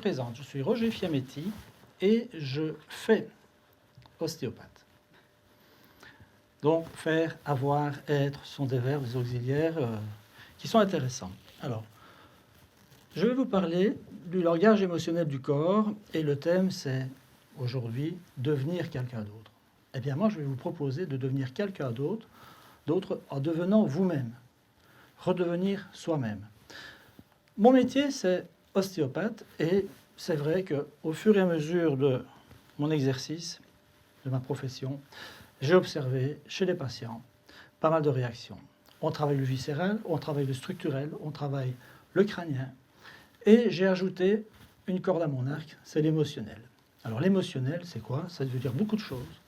présente, je suis Roger Fiametti et je fais ostéopathe. Donc, faire, avoir, être sont des verbes, des auxiliaires qui sont intéressants. Alors, je vais vous parler du langage émotionnel du corps et le thème c'est aujourd'hui devenir quelqu'un d'autre. Eh bien, moi, je vais vous proposer de devenir quelqu'un d'autre en devenant vous-même, redevenir soi-même. Mon métier, c'est ostéopathe et c'est vrai qu'au fur et à mesure de mon exercice, de ma profession, j'ai observé chez les patients pas mal de réactions. On travaille le viscéral, on travaille le structurel, on travaille le crânien. Et j'ai ajouté une corde à mon arc, c'est l'émotionnel. Alors l'émotionnel, c'est quoi? Ça veut dire beaucoup de choses.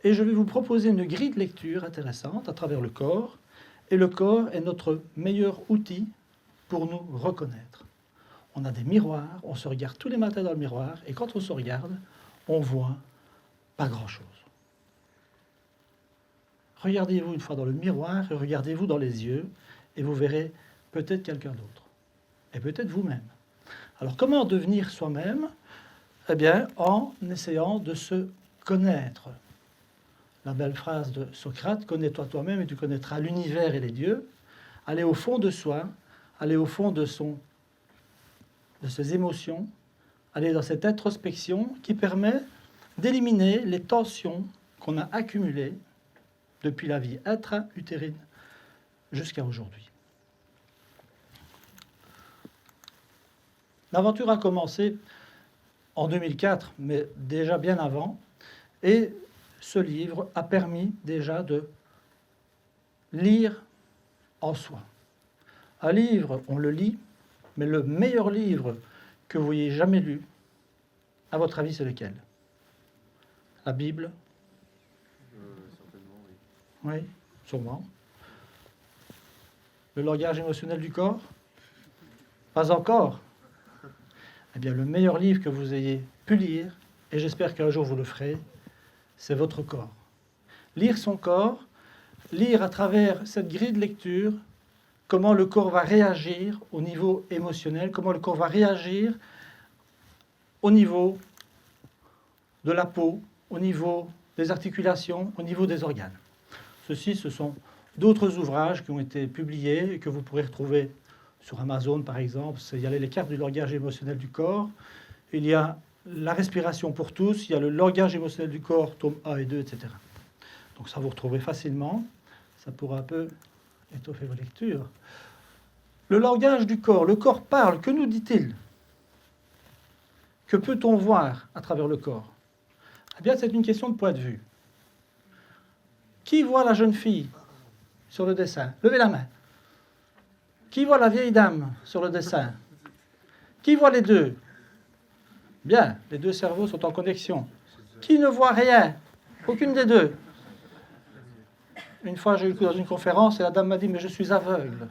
Et je vais vous proposer une grille de lecture intéressante à travers le corps. Et le corps est notre meilleur outil pour nous reconnaître. On a des miroirs, on se regarde tous les matins dans le miroir, et quand on se regarde, on voit pas grand-chose. Regardez-vous une fois dans le miroir, et regardez-vous dans les yeux, et vous verrez peut-être quelqu'un d'autre, et peut-être vous-même. Alors comment devenir soi-même? Eh bien, en essayant de se connaître. La belle phrase de Socrate, « Connais-toi toi-même et tu connaîtras l'univers et les dieux ». Aller au fond de soi, aller au fond de ses émotions, aller dans cette introspection qui permet d'éliminer les tensions qu'on a accumulées depuis la vie intra-utérine jusqu'à aujourd'hui. L'aventure a commencé en 2004, mais déjà bien avant, et ce livre a permis déjà de lire en soi. Un livre, on le lit, mais le meilleur livre que vous ayez jamais lu, à votre avis, c'est lequel? La Bible? Certainement, oui. Oui, sûrement. Le langage émotionnel du corps? Pas encore. Eh bien, le meilleur livre que vous ayez pu lire, et j'espère qu'un jour vous le ferez, c'est votre corps. Lire son corps, lire à travers cette grille de lecture comment le corps va réagir au niveau émotionnel, comment le corps va réagir au niveau de la peau, au niveau des articulations, au niveau des organes. Ceci, ce sont d'autres ouvrages qui ont été publiés et que vous pourrez retrouver sur Amazon, par exemple. Il y a les cartes du langage émotionnel du corps, il y a la respiration pour tous, il y a le langage émotionnel du corps, tome 1 et 2, etc. Donc ça, vous retrouvez facilement. Ça pourra un peu étoffer vos lectures. Le langage du corps. Le corps parle. Que nous dit-il? Que peut-on voir à travers le corps? Eh bien, c'est une question de point de vue. Qui voit la jeune fille sur le dessin? Levez la main. Qui voit la vieille dame sur le dessin? Qui voit les deux? Bien, les deux cerveaux sont en connexion. Qui ne voit rien? Aucune des deux. Une fois, j'ai eu dans une conférence et la dame m'a dit « mais je suis aveugle ».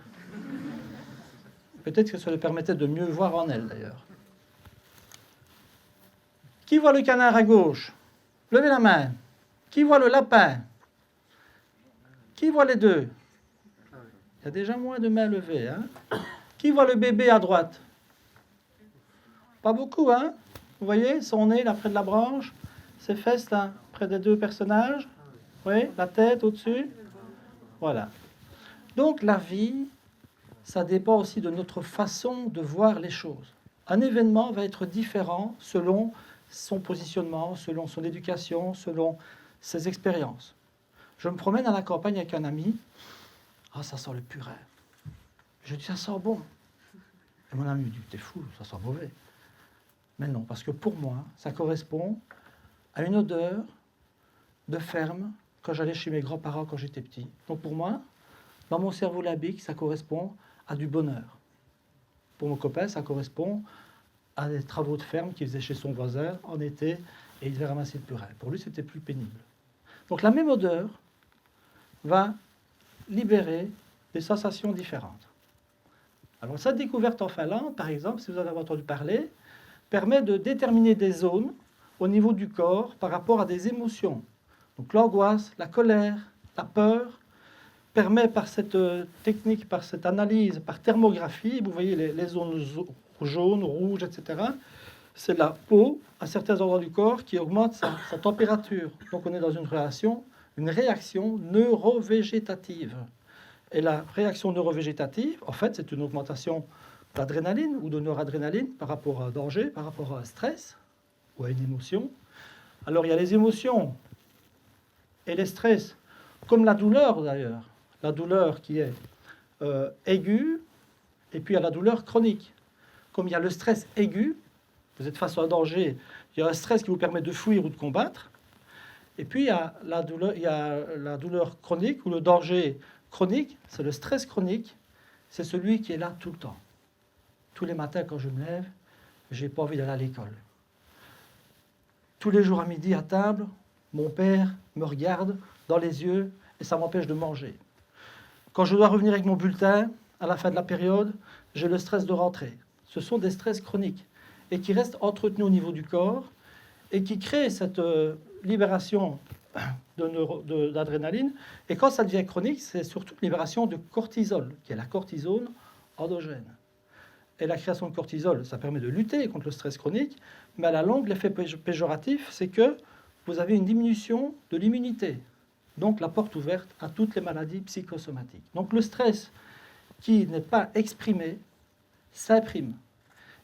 Peut-être que ça lui permettait de mieux voir en elle, d'ailleurs. Qui voit le canard à gauche? Levez la main. Qui voit le lapin? Qui voit les deux? Il y a déjà moins de mains levées. Hein? Qui voit le bébé à droite? Pas beaucoup, hein? Vous voyez, son nez, là, près de la branche, ses fesses, là, près des deux personnages. Oui, la tête au-dessus. Voilà. Donc, la vie, ça dépend aussi de notre façon de voir les choses. Un événement va être différent selon son positionnement, selon son éducation, selon ses expériences. Je me promène à la campagne avec un ami. Ah, ça sent le purin. Je dis, ça sent bon. Et mon ami me dit, t'es fou, ça sent mauvais. Mais non, parce que pour moi, ça correspond à une odeur de ferme quand j'allais chez mes grands-parents quand j'étais petit. Donc pour moi, dans mon cerveau limbique, ça correspond à du bonheur. Pour mon copain, ça correspond à des travaux de ferme qu'il faisait chez son voisin en été et il devait ramasser le purin. Pour lui, c'était plus pénible. Donc la même odeur va libérer des sensations différentes. Alors cette découverte en Finlande, par exemple, si vous en avez entendu parler, permet de déterminer des zones au niveau du corps par rapport à des émotions. Donc l'angoisse, la colère, la peur, permet par cette technique, par cette analyse, par thermographie, vous voyez les zones ou jaune, ou rouge, etc. C'est la peau, à certains endroits du corps, qui augmente sa température. Donc on est dans une réaction neurovégétative. Et la réaction neurovégétative, en fait, c'est une augmentation d'adrénaline ou de noradrénaline par rapport à un danger, par rapport à un stress ou à une émotion. Alors il y a les émotions et les stress, comme la douleur d'ailleurs. La douleur qui est aiguë, et puis il y a la douleur chronique. Comme il y a le stress aigu, vous êtes face à un danger, il y a un stress qui vous permet de fuir ou de combattre. Et puis il y a la douleur chronique ou le danger chronique, c'est le stress chronique, c'est celui qui est là tout le temps. Tous les matins quand je me lève, j'ai pas envie d'aller à l'école. Tous les jours à midi à table, mon père me regarde dans les yeux et ça m'empêche de manger. Quand je dois revenir avec mon bulletin à la fin de la période, j'ai le stress de rentrer. Ce sont des stress chroniques et qui restent entretenus au niveau du corps et qui créent cette libération d'adrénaline. Et quand ça devient chronique, c'est surtout une libération de cortisol, qui est la cortisone endogène. Et la création de cortisol, ça permet de lutter contre le stress chronique, mais à la longue, l'effet péjoratif, c'est que vous avez une diminution de l'immunité. Donc la porte ouverte à toutes les maladies psychosomatiques. Donc le stress qui n'est pas exprimé s'imprime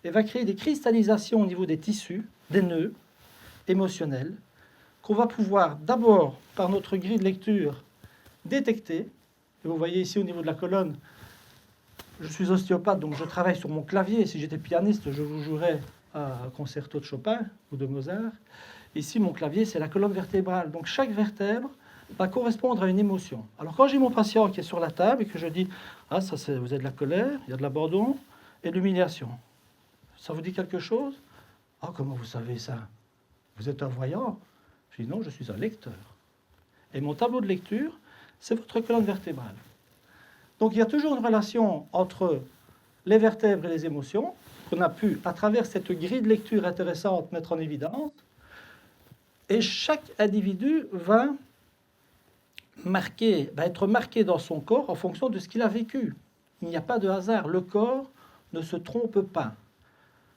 et va créer des cristallisations au niveau des tissus, des nœuds émotionnels, qu'on va pouvoir d'abord, par notre grille de lecture, détecter. Et vous voyez ici au niveau de la colonne, je suis ostéopathe, donc je travaille sur mon clavier. Si j'étais pianiste, je vous jouerais un concerto de Chopin ou de Mozart. Ici, mon clavier, c'est la colonne vertébrale. Donc chaque vertèbre va correspondre à une émotion. Alors quand j'ai mon patient qui est sur la table et que je dis « Ah, ça c'est, vous avez de la colère, il y a de l'abandon et de l'humiliation. Ça vous dit quelque chose ?»« Ah, comment vous savez ça? Vous êtes un voyant ?» Je dis « Non, je suis un lecteur. » Et mon tableau de lecture, c'est votre colonne vertébrale. Donc il y a toujours une relation entre les vertèbres et les émotions qu'on a pu, à travers cette grille de lecture intéressante, mettre en évidence. Et chaque individu va être marqué dans son corps en fonction de ce qu'il a vécu. Il n'y a pas de hasard. Le corps ne se trompe pas.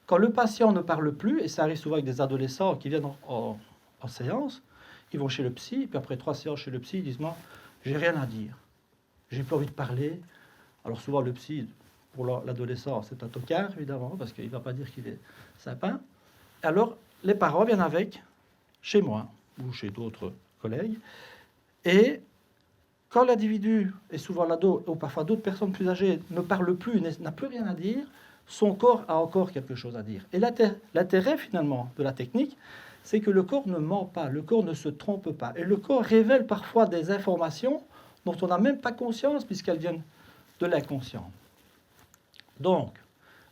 Quand le patient ne parle plus, et ça arrive souvent avec des adolescents qui viennent en séance, ils vont chez le psy, puis après 3 séances chez le psy, ils disent « Moi, j'ai rien à dire. J'ai plus envie de parler. » Alors souvent, le psy, pour l'adolescent, c'est un tocard, évidemment, parce qu'il ne va pas dire qu'il est sympa. Alors, les parents viennent avec, chez moi, ou chez d'autres collègues, et quand l'individu, et souvent l'ado, ou parfois d'autres personnes plus âgées, ne parle plus, n'a plus rien à dire, son corps a encore quelque chose à dire. Et l'intérêt, finalement, de la technique, c'est que le corps ne ment pas, le corps ne se trompe pas. Et le corps révèle parfois des informations dont on n'a même pas conscience, puisqu'elles viennent de l'inconscient. Donc,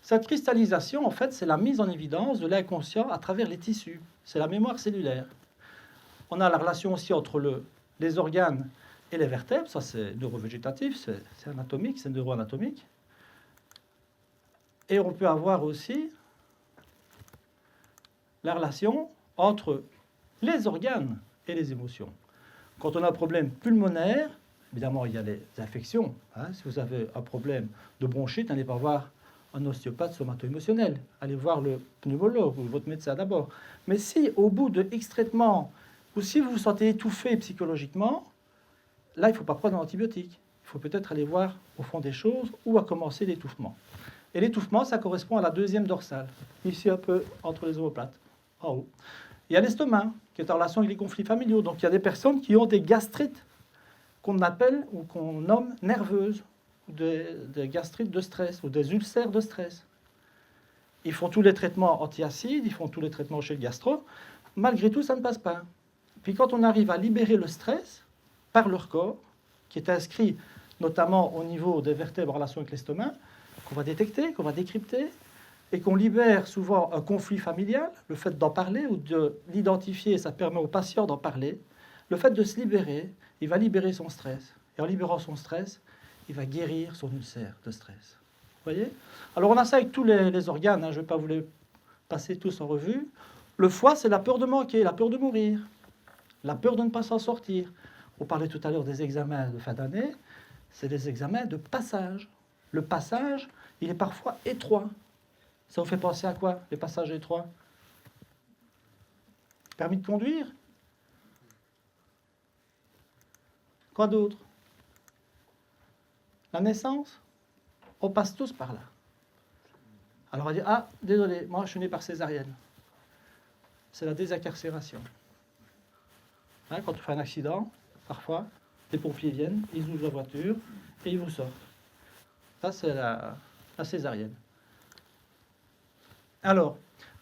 cette cristallisation, en fait, c'est la mise en évidence de l'inconscient à travers les tissus. C'est la mémoire cellulaire. On a la relation aussi entre les organes et les vertèbres, ça c'est neurovégétatif, c'est anatomique, c'est neuroanatomique. Et on peut avoir aussi la relation entre les organes et les émotions. Quand on a un problème pulmonaire, évidemment il y a les infections. Si vous avez un problème de bronchite, n'allez pas voir un ostéopathe somato-émotionnel. Allez voir le pneumologue ou votre médecin d'abord. Mais si au bout de X traitements, ou si vous vous sentez étouffé psychologiquement, là, il ne faut pas prendre un antibiotique. Il faut peut-être aller voir au fond des choses où a commencé l'étouffement. Et l'étouffement, ça correspond à la deuxième dorsale, ici un peu entre les omoplates, en haut. Il y a l'estomac, qui est en relation avec les conflits familiaux. Donc il y a des personnes qui ont des gastrites qu'on appelle ou qu'on nomme nerveuses, des gastrites de stress ou des ulcères de stress. Ils font tous les traitements antiacides, ils font tous les traitements chez le gastro. Malgré tout, ça ne passe pas. Puis quand on arrive à libérer le stress par leur corps, qui est inscrit notamment au niveau des vertèbres en relation avec l'estomac, qu'on va détecter, qu'on va décrypter, et qu'on libère souvent un conflit familial, le fait d'en parler ou de l'identifier, ça permet au patient d'en parler. Le fait de se libérer, il va libérer son stress. Et en libérant son stress, il va guérir son ulcère de stress. Vous voyez? Alors on a ça avec tous les organes, je ne vais pas vous les passer tous en revue. Le foie, c'est la peur de manquer, la peur de mourir, la peur de ne pas s'en sortir. On parlait tout à l'heure des examens de fin d'année, c'est des examens de passage. Le passage, il est parfois étroit. Ça vous fait penser à quoi, les passages étroits? Permis de conduire? Quoi d'autre? La naissance? On passe tous par là. Alors on va dire, ah, désolé, moi je suis né par césarienne. C'est la désincarcération. Hein, quand tu fais un accident, parfois, les pompiers viennent, ils ouvrent la voiture et ils vous sortent. Ça, c'est la césarienne. Alors,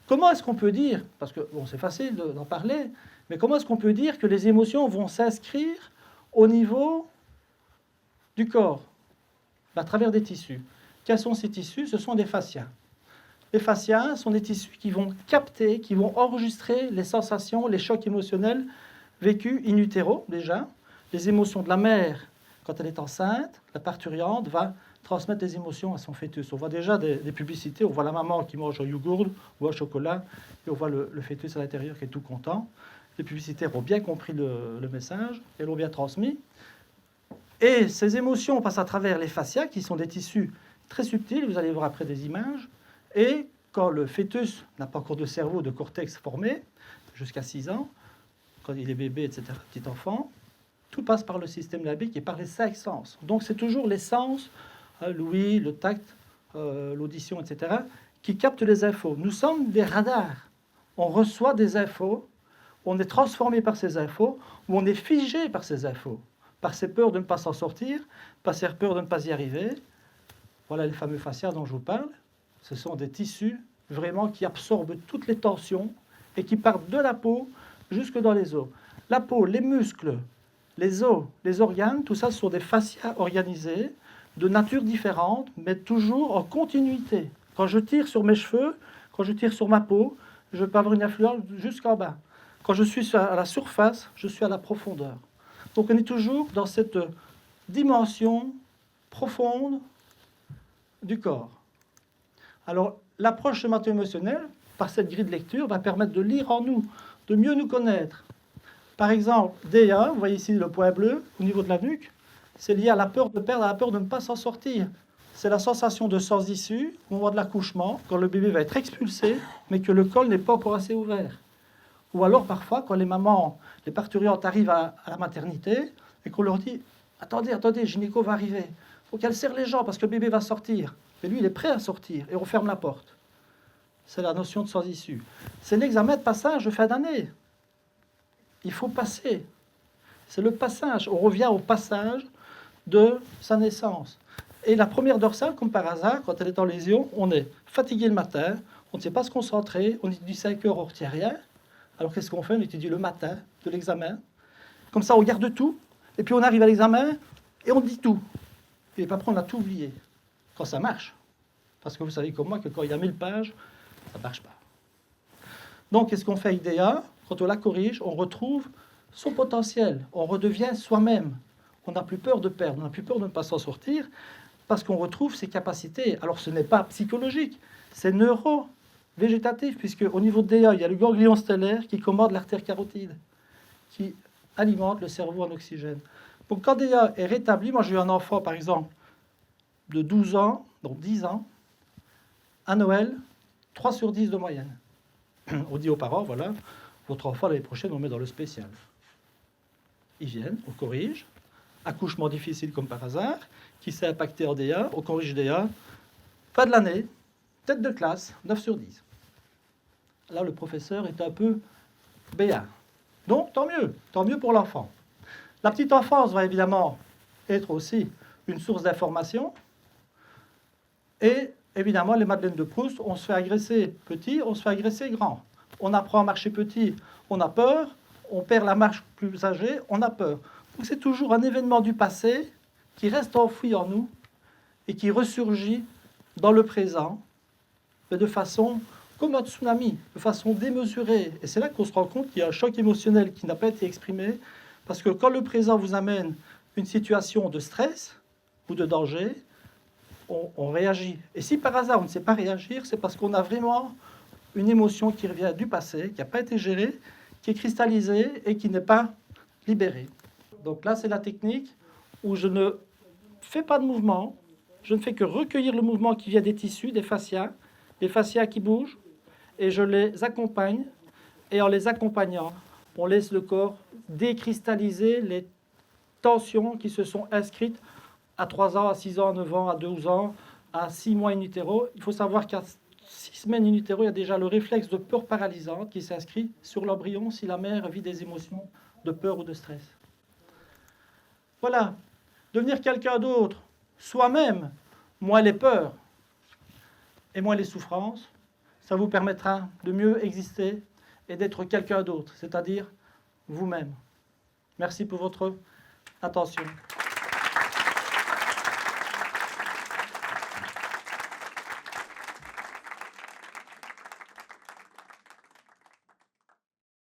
comment est-ce qu'on peut dire, parce que bon, c'est facile d'en parler, mais comment est-ce qu'on peut dire que les émotions vont s'inscrire au niveau du corps, à travers des tissus? Quels sont ces tissus? Ce sont des fascias. Les fascias sont des tissus qui vont capter, qui vont enregistrer les sensations, les chocs émotionnels vécus in utero, déjà. Les émotions de la mère, quand elle est enceinte, la parturiente va transmettre des émotions à son fœtus. On voit déjà des publicités, on voit la maman qui mange un yogourt ou un chocolat, et on voit le fœtus à l'intérieur qui est tout content. Les publicitaires ont bien compris le message, et l'ont bien transmis. Et ces émotions passent à travers les fascias, qui sont des tissus très subtils, vous allez voir après des images, et quand le fœtus n'a pas encore de cerveau, de cortex formé, jusqu'à 6 ans, quand il est bébé, etc., petit enfant, tout passe par le système limbique et par les 5 sens. Donc c'est toujours les sens, l'ouïe, le tact, l'audition, etc., qui captent les infos. Nous sommes des radars. On reçoit des infos, on est transformé par ces infos, ou on est figé par ces infos, par ces peurs de ne pas s'en sortir, par ces peurs de ne pas y arriver. Voilà les fameux fascias dont je vous parle. Ce sont des tissus vraiment qui absorbent toutes les tensions et qui partent de la peau jusque dans les os. La peau, les muscles, les os, les organes, tout ça sont des fascias organisés de nature différente, mais toujours en continuité. Quand je tire sur mes cheveux, quand je tire sur ma peau, je peux avoir une influence jusqu'en bas. Quand je suis à la surface, je suis à la profondeur. Donc on est toujours dans cette dimension profonde du corps. Alors, l'approche somato-émotionnelle, par cette grille de lecture, va permettre de lire en nous, de mieux nous connaître. Par exemple, DA, vous voyez ici le point bleu au niveau de la nuque, c'est lié à la peur de perdre, à la peur de ne pas s'en sortir. C'est la sensation de sans issue au moment de l'accouchement, quand le bébé va être expulsé, mais que le col n'est pas encore assez ouvert. Ou alors, parfois, quand les mamans, les parturientes arrivent à la maternité, et qu'on leur dit « Attendez, gynéco va arriver. Il faut qu'elle serre les jambes parce que le bébé va sortir. » Mais lui, il est prêt à sortir, et on ferme la porte. C'est la notion de sans issue. C'est l'examen de passage de fin d'année. Il faut passer. C'est le passage. On revient au passage de sa naissance. Et la première dorsale, comme par hasard, quand elle est en lésion, on est fatigué le matin, on ne sait pas se concentrer, on étudie 5 heures, on ne retient rien. Alors qu'est-ce qu'on fait? On étudie le matin de l'examen. Comme ça, on garde tout. Et puis on arrive à l'examen et on dit tout. Et après, on a tout oublié. Quand ça marche. Parce que vous savez comme moi que quand il y a 1000 pages, ça ne marche pas. Donc, qu'est-ce qu'on fait avec DA? Quand on la corrige, on retrouve son potentiel. On redevient soi-même. On n'a plus peur de perdre, on n'a plus peur de ne pas s'en sortir, parce qu'on retrouve ses capacités. Alors, ce n'est pas psychologique, c'est neuro-végétatif, puisque au niveau de DA, il y a le ganglion stellaire qui commande l'artère carotide, qui alimente le cerveau en oxygène. Donc, quand DA est rétabli, moi j'ai eu un enfant, par exemple, de 12 ans, donc 10 ans, à Noël, 3 sur 10 de moyenne. On dit aux parents, voilà, votre enfant l'année prochaine, on met dans le spécial. Ils viennent, on corrige. Accouchement difficile comme par hasard, qui s'est impacté en DA, on corrige DA. Fin de l'année, tête de classe, 9 sur 10. Là, le professeur est un peu béat. Donc, tant mieux pour l'enfant. La petite enfance va évidemment être aussi une source d'information. Et évidemment, les Madeleines de Proust, on se fait agresser petit, on se fait agresser grand. On apprend à marcher petit, on a peur. On perd la marche plus âgée, on a peur. Donc c'est toujours un événement du passé qui reste enfoui en nous et qui ressurgit dans le présent, mais de façon comme un tsunami, de façon démesurée. Et c'est là qu'on se rend compte qu'il y a un choc émotionnel qui n'a pas été exprimé, parce que quand le présent vous amène une situation de stress ou de danger, on réagit. Et si par hasard on ne sait pas réagir, c'est parce qu'on a vraiment une émotion qui revient du passé, qui n'a pas été gérée, qui est cristallisée et qui n'est pas libérée. Donc là, c'est la technique où je ne fais pas de mouvement, je ne fais que recueillir le mouvement qui vient des tissus, des fascias, les fascias qui bougent, et je les accompagne. Et en les accompagnant, on laisse le corps décristalliser les tensions qui se sont inscrites à 3 ans, à 6 ans, à 9 ans, à 12 ans, à 6 mois in utero. Il faut savoir qu'à 6 semaines in utero, il y a déjà le réflexe de peur paralysante qui s'inscrit sur l'embryon si la mère vit des émotions de peur ou de stress. Voilà, devenir quelqu'un d'autre, soi-même, moins les peurs et moins les souffrances, ça vous permettra de mieux exister et d'être quelqu'un d'autre, c'est-à-dire vous-même. Merci pour votre attention.